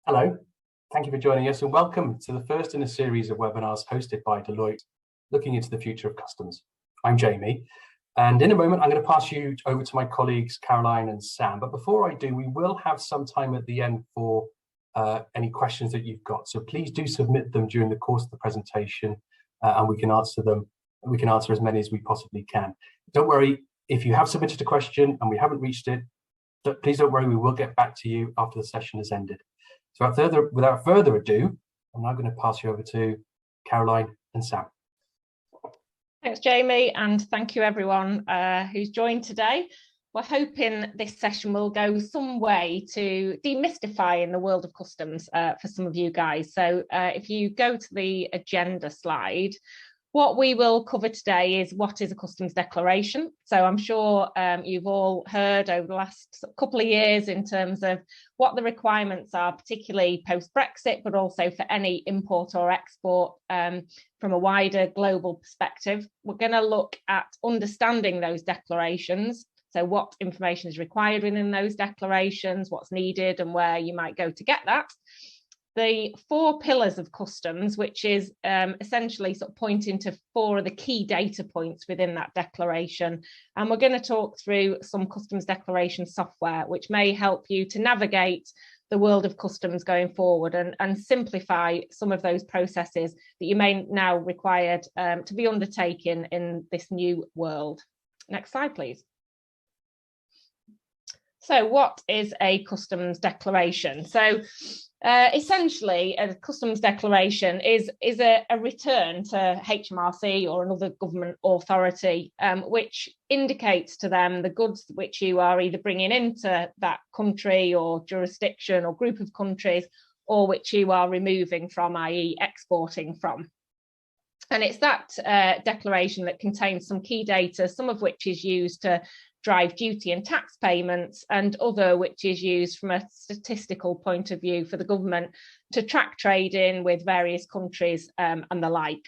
Hello, thank you for joining us and welcome to the first in a series of webinars hosted by Deloitte, looking into the future of customs. I'm Jamie, and in a moment I'm going to pass you over to my colleagues Caroline and Sam. But before I do, we will have some time at the end for any questions that you've got. So please do submit them during the course of the presentation and we can answer them. We can answer as many as we possibly can. Don't worry, if you have submitted a question and we haven't reached it, please don't worry, we will get back to you after the session has ended. So without further ado, I'm now going to pass you over to Caroline and Sam. Thanks, Jamie, and thank you everyone who's joined today. We're hoping this session will go some way to demystifying the world of customs for some of you guys. So if you go to the agenda slide, what we will cover today is what is a customs declaration. So I'm sure you've all heard over the last couple of years in terms of what the requirements are, particularly post-Brexit, but also for any import or export from a wider global perspective. We're going to look at understanding those declarations. So what information is required within those declarations, what's needed and where you might go to get that. The 4 pillars of customs, which is essentially sort of pointing to 4 of the key data points within that declaration. And we're going to talk through some customs declaration software, which may help you to navigate the world of customs going forward and simplify some of those processes that you may now required to be undertaken in this new world. Next slide, please. So what is a customs declaration? So essentially, a customs declaration is a return to HMRC or another government authority, which indicates to them the goods which you are either bringing into that country or jurisdiction or group of countries, or which you are removing from, i.e. exporting from. And it's that declaration that contains some key data, some of which is used to drive duty and tax payments, and other which is used from a statistical point of view for the government to track trading with various countries and the like.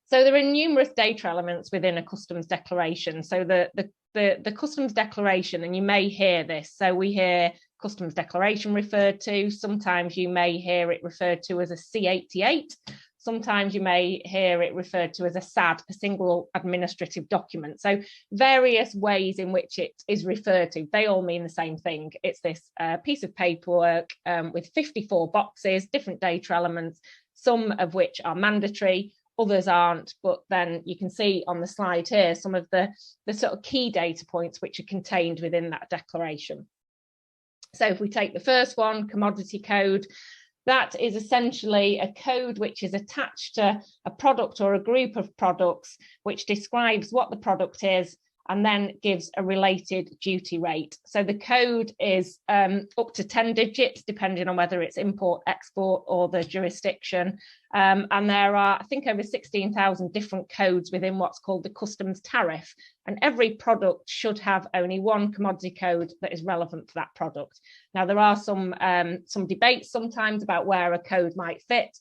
So there are numerous data elements within a customs declaration. So the customs declaration, and you may hear this, so we hear customs declaration referred to, sometimes you may hear it referred to as a C88, sometimes you may hear it referred to as a SAD, a single administrative document. So various ways in which it is referred to, they all mean the same thing. It's this piece of paperwork with 54 boxes, different data elements, some of which are mandatory, others aren't, but then you can see on the slide here some of the sort of key data points which are contained within that declaration. So if we take the first one, commodity code, that is essentially a code which is attached to a product or a group of products, which describes what the product is and then gives a related duty rate. So the code is up to 10 digits, depending on whether it's import, export, or the jurisdiction. And there are, I think, over 16,000 different codes within what's called the customs tariff. And every product should have only one commodity code that is relevant to that product. Now, there are some debates sometimes about where a code might fit.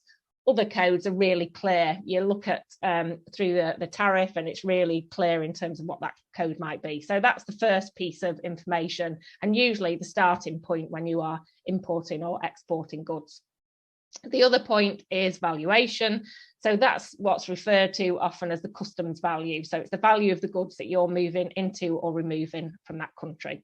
Other codes are really clear. You look at through the tariff and it's really clear in terms of what that code might be. So that's the first piece of information and usually the starting point when you are importing or exporting goods. The other point is valuation. So that's what's referred to often as the customs value. So it's the value of the goods that you're moving into or removing from that country.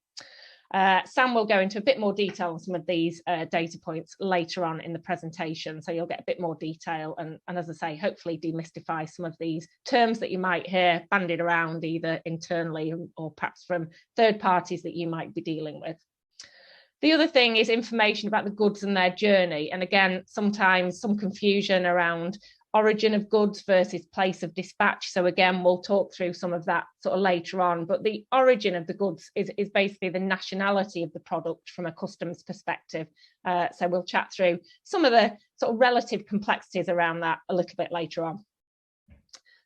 Sam will go into a bit more detail on some of these data points later on in the presentation, so you'll get a bit more detail and as I say, hopefully demystify some of these terms that you might hear bandied around either internally or perhaps from third parties that you might be dealing with. The other thing is information about the goods and their journey, and again, sometimes some confusion around origin of goods versus place of dispatch. So again, we'll talk through some of that sort of later on, but the origin of the goods is basically the nationality of the product from a customs perspective. So we'll chat through some of the sort of relative complexities around that a little bit later on.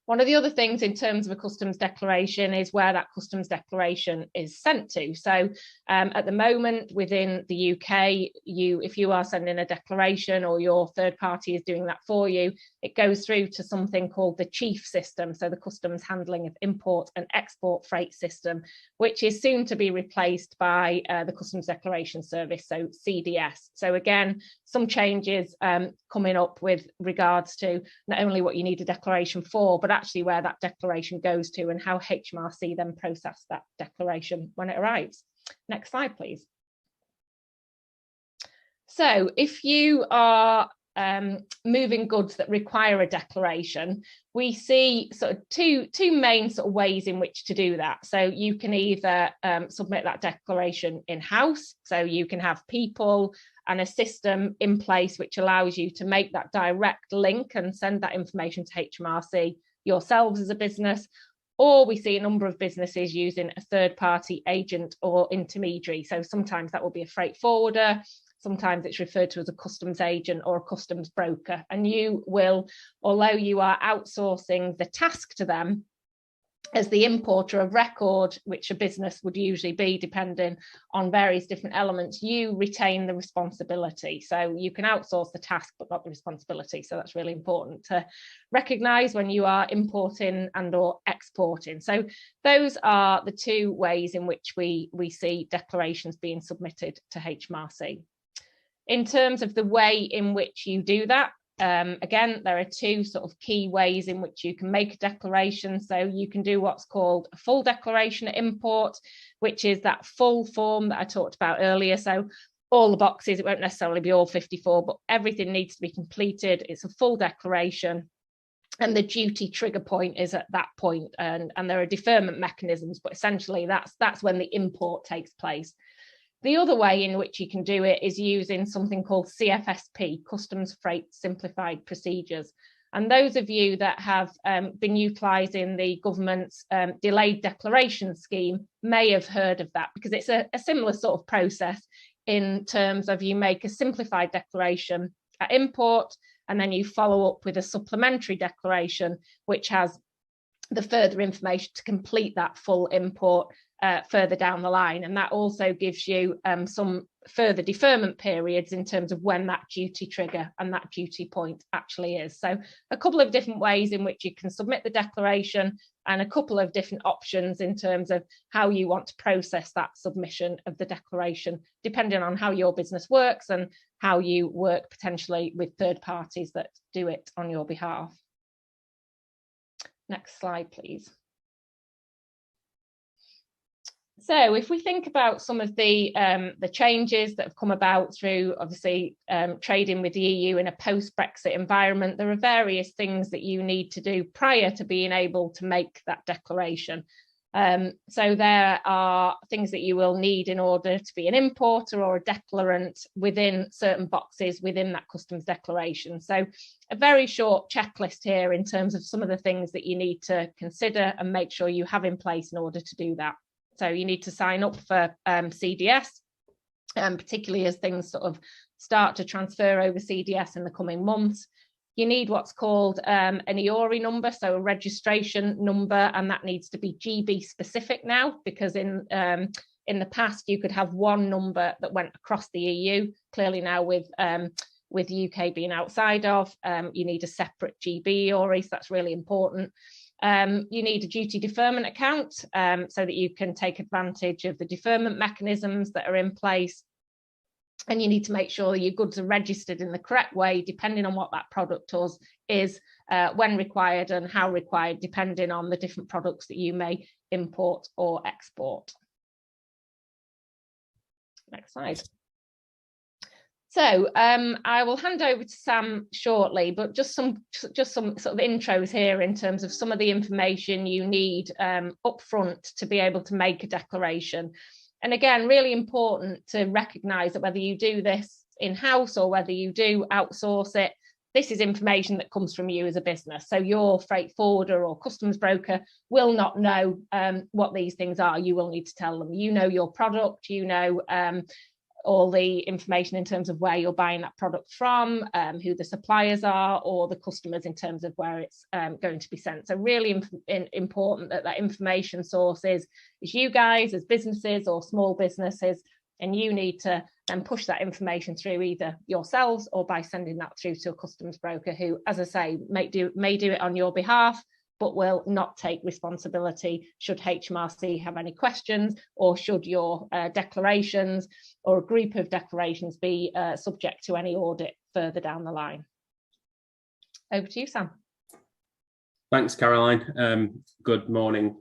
One of the other things in terms of a customs declaration is where that customs declaration is sent to. So at the moment within the UK, if you are sending a declaration or your third party is doing that for you, it goes through to something called the CHIEF system, so the Customs Handling of Import and Export Freight system, which is soon to be replaced by the Customs Declaration Service, so CDS. So again, some changes coming up with regards to not only what you need a declaration for, but actually where that declaration goes to and how HMRC then process that declaration when it arrives. Next slide, please. So if you are moving goods that require a declaration, we see sort of two main sort of ways in which to do that. So you can either submit that declaration in-house, so you can have people and a system in place which allows you to make that direct link and send that information to HMRC yourselves as a business, or we see a number of businesses using a third-party agent or intermediary. So sometimes that will be a freight forwarder, sometimes it's referred to as a customs agent or a customs broker, and you will, although you are outsourcing the task to them as the importer of record, which a business would usually be depending on various different elements, you retain the responsibility. So you can outsource the task but not the responsibility. So that's really important to recognise when you are importing and or exporting. So those are the two ways in which we see declarations being submitted to HMRC. In terms of the way in which you do that, again, there are two sort of key ways in which you can make a declaration. So you can do what's called a full declaration at import, which is that full form that I talked about earlier. So all the boxes, it won't necessarily be all 54, but everything needs to be completed. It's a full declaration. And the duty trigger point is at that point, and there are deferment mechanisms, but essentially that's when the import takes place. The other way in which you can do it is using something called CFSP, Customs Freight Simplified Procedures. And those of you that have been utilising the government's delayed declaration scheme may have heard of that, because it's a similar sort of process in terms of you make a simplified declaration at import, and then you follow up with a supplementary declaration, which has the further information to complete that full import further down the line. And that also gives you some further deferment periods in terms of when that duty trigger and that duty point actually is. So a couple of different ways in which you can submit the declaration, and a couple of different options in terms of how you want to process that submission of the declaration, depending on how your business works and how you work potentially with third parties that do it on your behalf. Next slide, please. So if we think about some of the changes that have come about through obviously trading with the EU in a post-Brexit environment, there are various things that you need to do prior to being able to make that declaration. So there are things that you will need in order to be an importer or a declarant within certain boxes within that customs declaration. So a very short checklist here in terms of some of the things that you need to consider and make sure you have in place in order to do that. So you need to sign up for CDS, particularly as things sort of start to transfer over CDS in the coming months. You need what's called an EORI number, so a registration number, and that needs to be GB specific now, because in the past you could have one number that went across the EU. Clearly now with the UK being outside of, you need a separate GB EORI, so that's really important. You need a duty deferment account so that you can take advantage of the deferment mechanisms that are in place. And you need to make sure your goods are registered in the correct way, depending on what that product is, when required and how required, depending on the different products that you may import or export. Next slide. So I will hand over to Sam shortly, but just some sort of intros here in terms of some of the information you need upfront to be able to make a declaration. And again, really important to recognise that whether you do this in-house or whether you do outsource it, this is information that comes from you as a business. So your freight forwarder or customs broker will not know what these things are. You will need to tell them. You know your product, you know all the information in terms of where you're buying that product from, who the suppliers are, or the customers in terms of where it's going to be sent. So really important that information source is you guys as businesses or small businesses, and you need to then push that information through either yourselves or by sending that through to a customs broker who, as I say, may do it on your behalf, but will not take responsibility should HMRC have any questions, or should your declarations or a group of declarations be subject to any audit further down the line. Over to you, Sam. Thanks, Caroline. Good morning.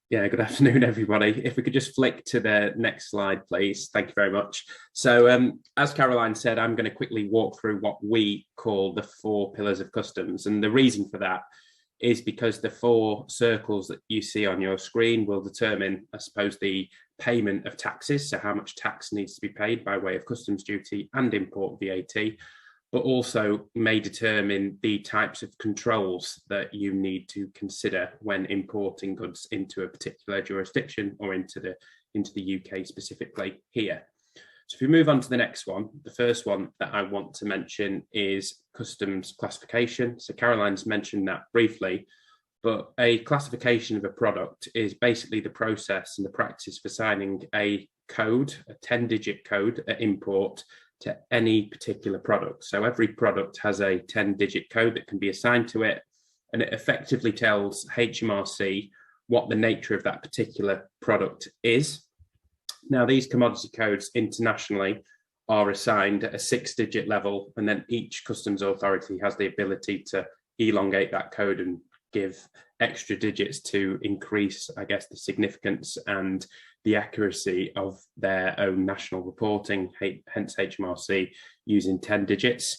Good afternoon, everybody. If we could just flick to the next slide, please. Thank you very much. So as Caroline said, I'm going to quickly walk through what we call the 4 pillars of customs. And the reason for that is because the 4 circles that you see on your screen will determine, I suppose, the payment of taxes, so how much tax needs to be paid by way of customs duty and import VAT, but also may determine the types of controls that you need to consider when importing goods into a particular jurisdiction or into the UK specifically here. So if we move on to the next one, the first one that I want to mention is customs classification. So Caroline's mentioned that briefly, but a classification of a product is basically the process and the practice for assigning a code, a 10-digit code at import to any particular product. So every product has a 10-digit code that can be assigned to it, and it effectively tells HMRC what the nature of that particular product is. Now, these commodity codes internationally are assigned at a 6-digit level, and then each customs authority has the ability to elongate that code and give extra digits to increase, I guess, the significance and the accuracy of their own national reporting, hence HMRC using 10 digits.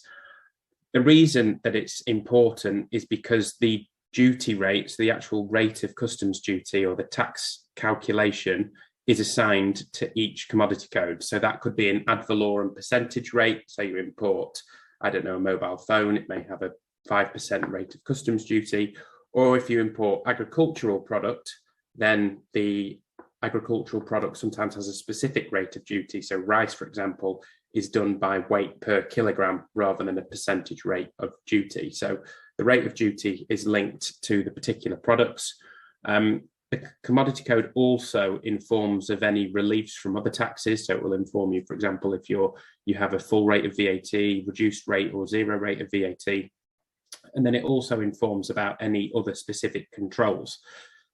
The reason that it's important is because the duty rates, the actual rate of customs duty or the tax calculation, is assigned to each commodity code. So that could be an ad valorem percentage rate. So you import, I don't know, a mobile phone, it may have a 5% rate of customs duty. Or if you import agricultural product, then the agricultural product sometimes has a specific rate of duty. So rice, for example, is done by weight per kilogram rather than a percentage rate of duty. So the rate of duty is linked to the particular products. The commodity code also informs of any reliefs from other taxes. So it will inform you, for example, if you have a full rate of VAT, reduced rate or 0 rate of VAT. And then it also informs about any other specific controls.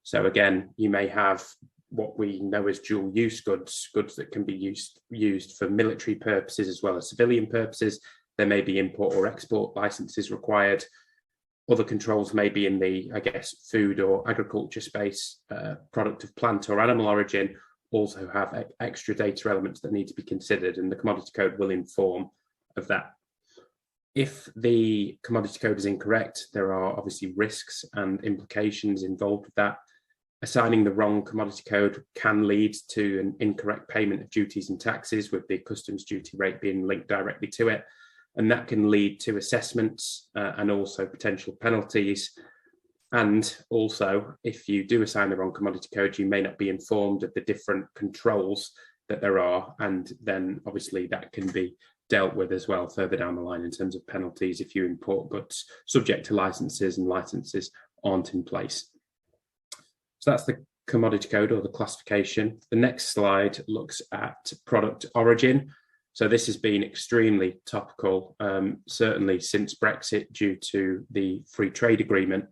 So again, you may have what we know as dual use goods that can be used for military purposes as well as civilian purposes. There may be import or export licenses required. Other controls may be in the, I guess, food or agriculture space. Product of plant or animal origin also have extra data elements that need to be considered, and the commodity code will inform of that. If the commodity code is incorrect, there are obviously risks and implications involved with that. Assigning the wrong commodity code can lead to an incorrect payment of duties and taxes, with the customs duty rate being linked directly to it. And that can lead to assessments and also potential penalties. And also, if you do assign the wrong commodity code, you may not be informed of the different controls that there are. And then obviously that can be dealt with as well further down the line in terms of penalties if you import goods subject to licenses and licenses aren't in place. So that's the commodity code or the classification. The next slide looks at product origin. So this has been extremely topical, certainly since Brexit due to the free trade agreement.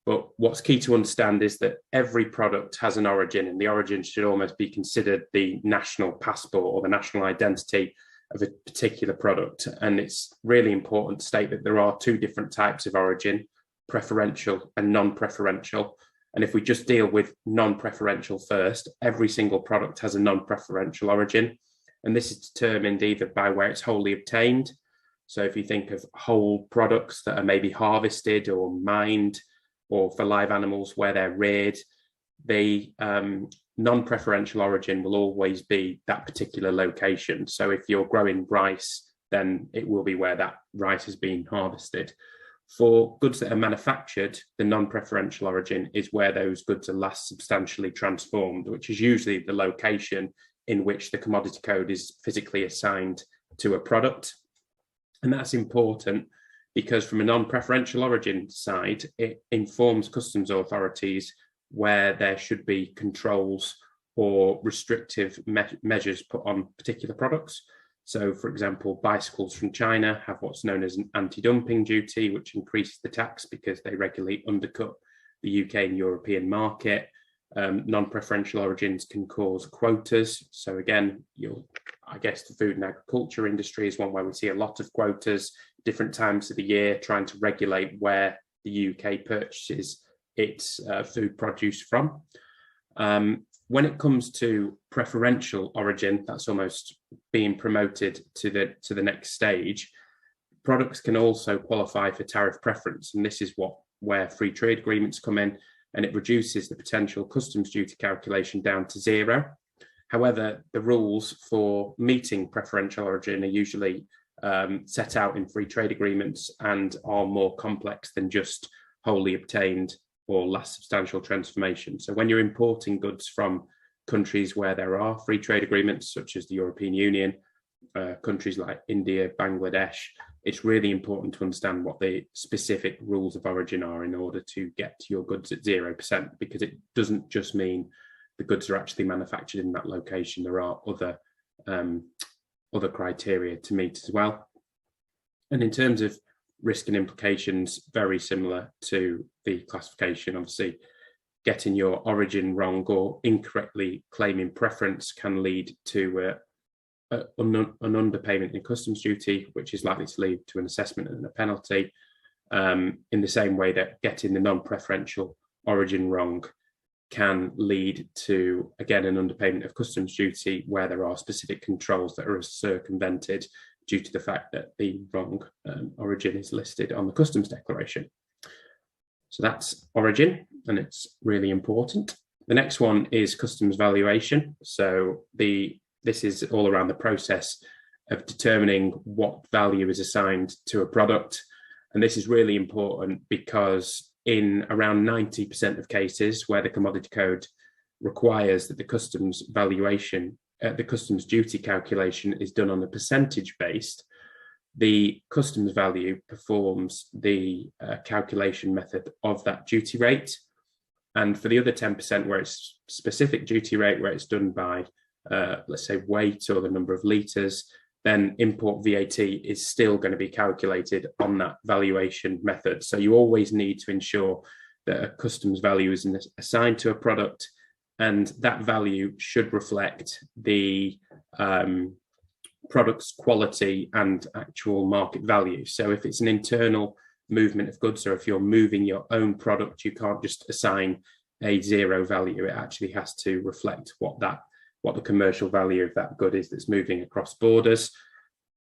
But what's key to understand is that every product has an origin, and the origin should almost be considered the national passport or the national identity of a particular product. And it's really important to state that there are 2 different types of origin, preferential and non-preferential. And if we just deal with non-preferential first, every single product has a non-preferential origin. And this is determined either by where it's wholly obtained. So if you think of whole products that are maybe harvested or mined, or for live animals where they're reared, the non-preferential origin will always be that particular location. So if you're growing rice, then it will be where that rice has been harvested. For goods that are manufactured, the non-preferential origin is where those goods are last substantially transformed, which is usually the location in which the commodity code is physically assigned to a product. And that's important because from a non-preferential origin side, it informs customs authorities where there should be controls or restrictive measures put on particular products. So, for example, bicycles from China have what's known as an anti-dumping duty, which increases the tax because they regularly undercut the UK and European market. Non-preferential origins can cause quotas. So again, I guess the food and agriculture industry is one where we see a lot of quotas, different times of the year, trying to regulate where the UK purchases its food produce from. When it comes to preferential origin, that's almost being promoted to the next stage. Products can also qualify for tariff preference, and this is where free trade agreements come in, and it reduces the potential customs duty calculation down to zero. However, the rules for meeting preferential origin are usually set out in free trade agreements and are more complex than just wholly obtained or last substantial transformation. So when you're importing goods from countries where there are free trade agreements, such as the European Union, countries like India, Bangladesh, it's really important to understand what the specific rules of origin are in order to get your goods at 0%, because it doesn't just mean the goods are actually manufactured in that location. There are other criteria to meet as well. And in terms of risk and implications, very similar to the classification. Obviously, getting your origin wrong or incorrectly claiming preference can lead to an underpayment in customs duty, which is likely to lead to an assessment and a penalty, in the same way that getting the non-preferential origin wrong can lead to, again, an underpayment of customs duty where there are specific controls that are circumvented due to the fact that the wrong origin is listed on the customs declaration. So that's origin, and it's really important. The next one is customs valuation. So this is all around the process of determining what value is assigned to a product. And this is really important because in around 90% of cases where the commodity code requires that the customs valuation, the customs duty calculation is done on a percentage based, the customs value performs the calculation method of that duty rate. And for the other 10% where it's specific duty rate, where it's done by, let's say, weight or the number of litres, then import VAT is still going to be calculated on that valuation method. So you always need to ensure that a customs value is assigned to a product, and that value should reflect the product's quality and actual market value. So if it's an internal movement of goods, or if you're moving your own product, you can't just assign a zero value. It actually has to reflect what the commercial value of that good is that's moving across borders.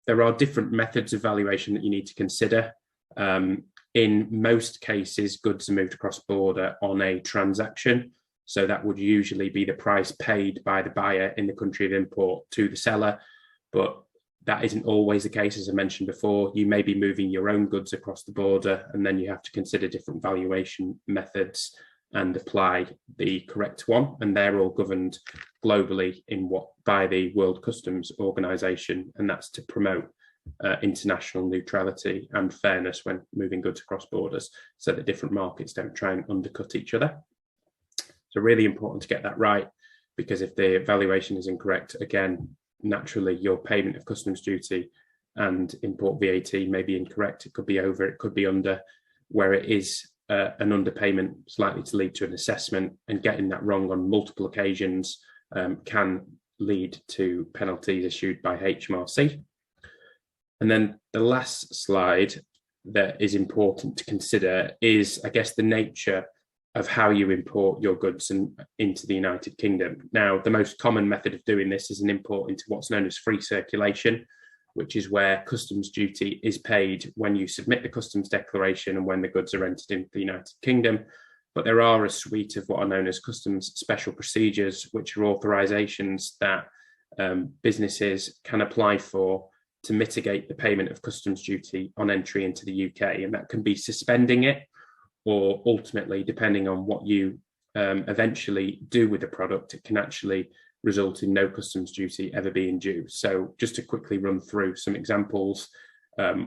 There are different methods of valuation that you need to consider. In most cases, goods are moved across border on a transaction. So that would usually be the price paid by the buyer in the country of import to the seller. But that isn't always the case. As I mentioned before, you may be moving your own goods across the border, and then you have to consider different valuation methods and apply the correct one. And they're all governed globally by the World Customs Organization, and that's to promote international neutrality and fairness when moving goods across borders, so that different markets don't try and undercut each other. So really important to get that right, because if the valuation is incorrect, again, naturally your payment of customs duty and import VAT may be incorrect. It could be over, it could be under. Where it is an underpayment, it's likely to lead to an assessment, and getting that wrong on multiple occasions can lead to penalties issued by HMRC. And then the last slide that is important to consider is, I guess, the nature of how you import your goods into the United Kingdom. Now, the most common method of doing this is an import into what's known as free circulation, which is where customs duty is paid when you submit the customs declaration and when the goods are entered into the United Kingdom. But there are a suite of what are known as customs special procedures, which are authorizations that businesses can apply for to mitigate the payment of customs duty on entry into the UK. And that can be suspending it, or ultimately, depending on what you eventually do with the product, it can actually result in no customs duty ever being due. So just to quickly run through some examples,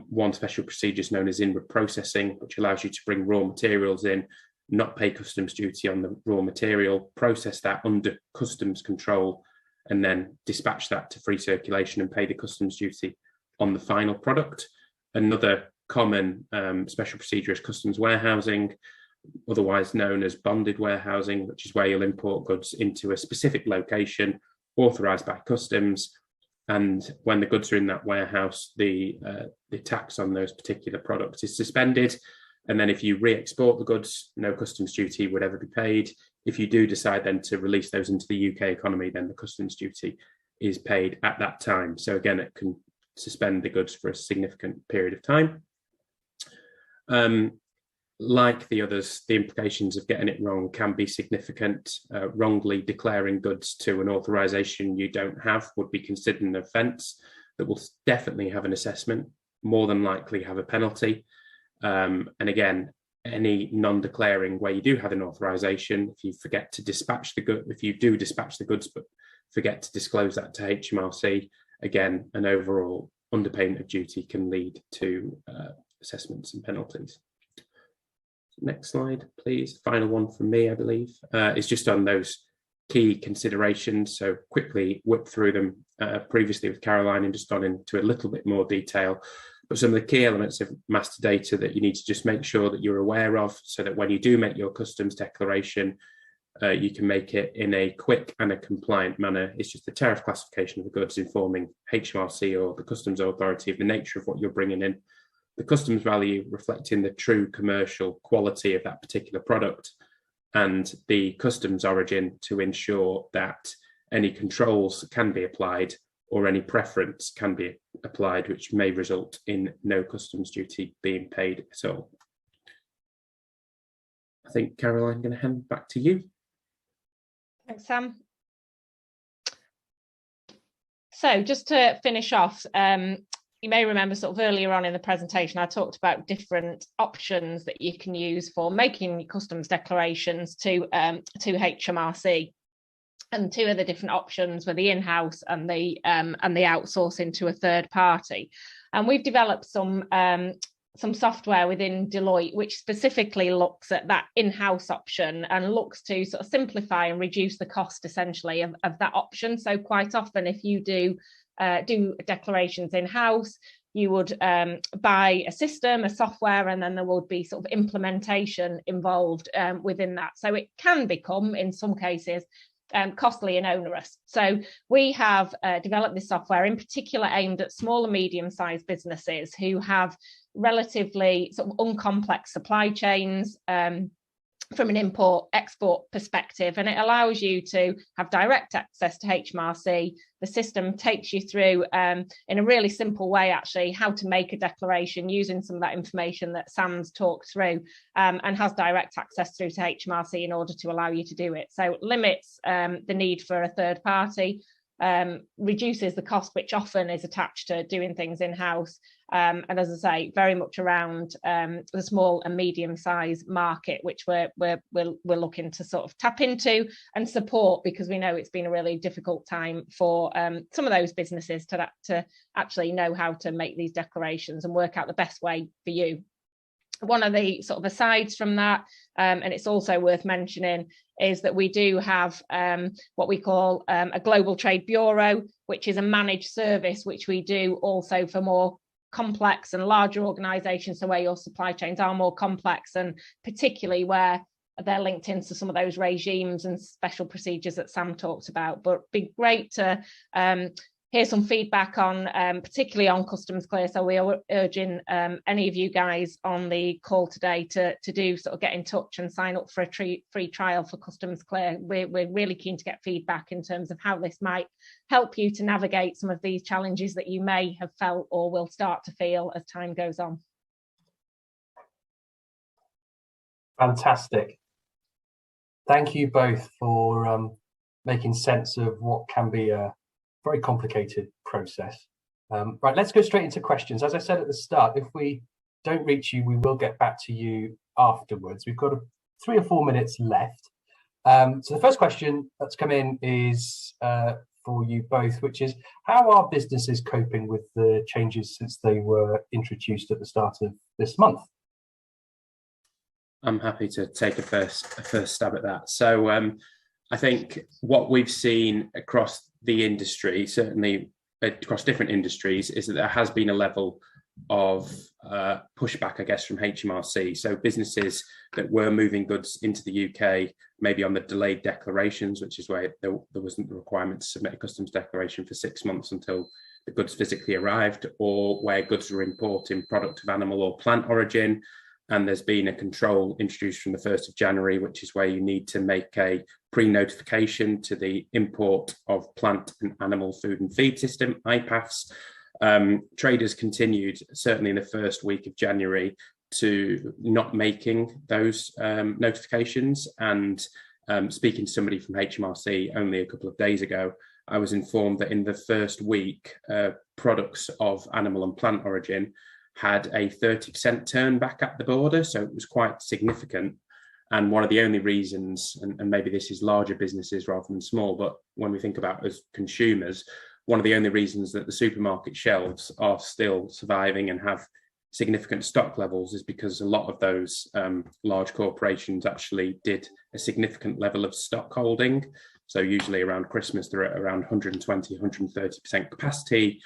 one special procedure is known as inward processing, which allows you to bring raw materials in, not pay customs duty on the raw material, process that under customs control, and then dispatch that to free circulation and pay the customs duty on the final product. Another common special procedure is customs warehousing, otherwise known as bonded warehousing, which is where you'll import goods into a specific location authorised by customs. And when the goods are in that warehouse, the tax on those particular products is suspended. And then if you re-export the goods, no customs duty would ever be paid. If you do decide then to release those into the UK economy, then the customs duty is paid at that time. So again, it can suspend the goods for a significant period of time. Like the others, the implications of getting it wrong can be significant. Wrongly declaring goods to an authorization you don't have would be considered an offence that will definitely have an assessment, more than likely have a penalty. And again, any non-declaring where you do have an authorization, if you forget to dispatch the good, if you do dispatch the goods but forget to disclose that to HMRC, again, an overall underpayment of duty can lead to assessments and penalties. Next slide, please. Final one from me, I believe, is just on those key considerations. So quickly whip through them previously with Caroline and just gone into a little bit more detail. But some of the key elements of master data that you need to just make sure that you're aware of, so that when you do make your customs declaration, you can make it in a quick and a compliant manner. It's just the tariff classification of the goods informing HMRC or the customs authority of the nature of what you're bringing in, the customs value reflecting the true commercial quality of that particular product, and the customs origin to ensure that any controls can be applied or any preference can be applied, which may result in no customs duty being paid at all. I think, Caroline, I'm going to hand back to you. Thanks, Sam. So just to finish off, you may remember sort of earlier on in the presentation, I talked about different options that you can use for making customs declarations to HMRC. And two of the different options were the in-house and the outsourcing to a third party. And we've developed some software within Deloitte which specifically looks at that in-house option and looks to sort of simplify and reduce the cost essentially of that option. So quite often, if you do declarations in-house, you would buy a system, a software, and then there would be sort of implementation involved within that. So it can become, in some cases, costly and onerous. So we have developed this software in particular aimed at small and medium-sized businesses who have relatively sort of uncomplex supply chains from an import-export perspective, and it allows you to have direct access to HMRC. The system takes you through in a really simple way, actually, how to make a declaration using some of that information that Sam's talked through, and has direct access through to HMRC in order to allow you to do it. So it limits the need for a third party, reduces the cost, which often is attached to doing things in-house, and as I say, very much around the small and medium-sized market, which we're looking to sort of tap into and support, because we know it's been a really difficult time for some of those businesses to actually know how to make these declarations and work out the best way for you. One of the sort of asides from that, and it's also worth mentioning, is that we do have what we call a Global Trade Bureau, which is a managed service, which we do also for more complex and larger organisations, so where your supply chains are more complex, and particularly where they're linked into some of those regimes and special procedures that Sam talked about. But it'd be great to hear some feedback on, particularly on Customs Clear. So we are urging any of you guys on the call today to do sort of get in touch and sign up for a free trial for Customs Clear. We're really keen to get feedback in terms of how this might help you to navigate some of these challenges that you may have felt or will start to feel as time goes on. Fantastic. Thank you both for making sense of what can be a very complicated process. Right, let's go straight into questions. As I said at the start, if we don't reach you, we will get back to you afterwards. We've got 3 or 4 minutes left. So the first question that's come in is for you both, which is, how are businesses coping with the changes since they were introduced at the start of this month? I'm happy to take a first stab at that. So I think what we've seen across the industry, certainly across different industries, is that there has been a level of pushback, I guess, from HMRC. So businesses that were moving goods into the UK, maybe on the delayed declarations, which is where there wasn't the requirement to submit a customs declaration for 6 months until the goods physically arrived, or where goods were importing product of animal or plant origin. And there's been a control introduced from the 1st of January, which is where you need to make a pre-notification to the import of plant and animal food and feed system, IPAFs. Traders continued, certainly in the first week of January, to not making those notifications. And speaking to somebody from HMRC only a couple of days ago, I was informed that in the first week, products of animal and plant origin had a 30% turn back at the border. So it was quite significant. And one of the only reasons, and maybe this is larger businesses rather than small, but when we think about as consumers, one of the only reasons that the supermarket shelves are still surviving and have significant stock levels is because a lot of those large corporations actually did a significant level of stock holding. So usually around Christmas, they're at around 120, 130% capacity.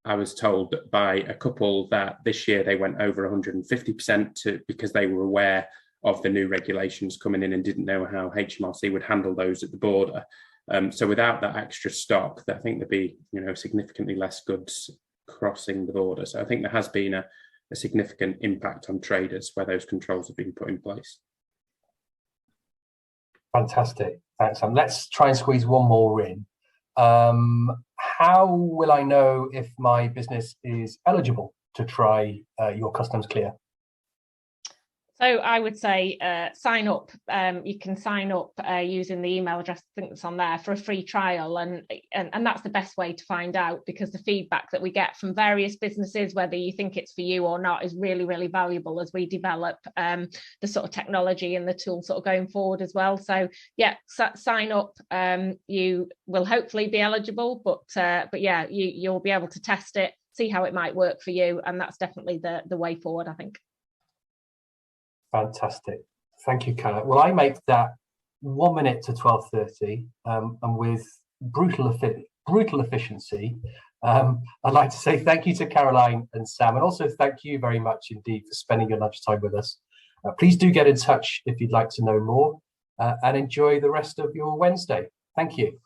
I was told by a couple that this year they went over 150% because they were aware of the new regulations coming in and didn't know how HMRC would handle those at the border. So without that extra stock, I think there'd be significantly less goods crossing the border. So I think there has been a significant impact on traders where those controls have been put in place. Fantastic. Thanks, Sam. Let's try and squeeze one more in. How will I know if my business is eligible to try your customs clear? So I would say sign up. You can sign up using the email address I think that's on there for a free trial, and that's the best way to find out, because the feedback that we get from various businesses, whether you think it's for you or not, is really, really valuable as we develop the sort of technology and the tools sort of going forward as well. So yeah, sign up. You will hopefully be eligible, but yeah, you'll be able to test it, see how it might work for you, and that's definitely the way forward, I think. Fantastic. Thank you, Cara. Well, I make that 1 minute to 12:30, and with brutal efficiency. I'd like to say thank you to Caroline and Sam, and also thank you very much indeed for spending your lunchtime with us. Please do get in touch if you'd like to know more, and enjoy the rest of your Wednesday. Thank you.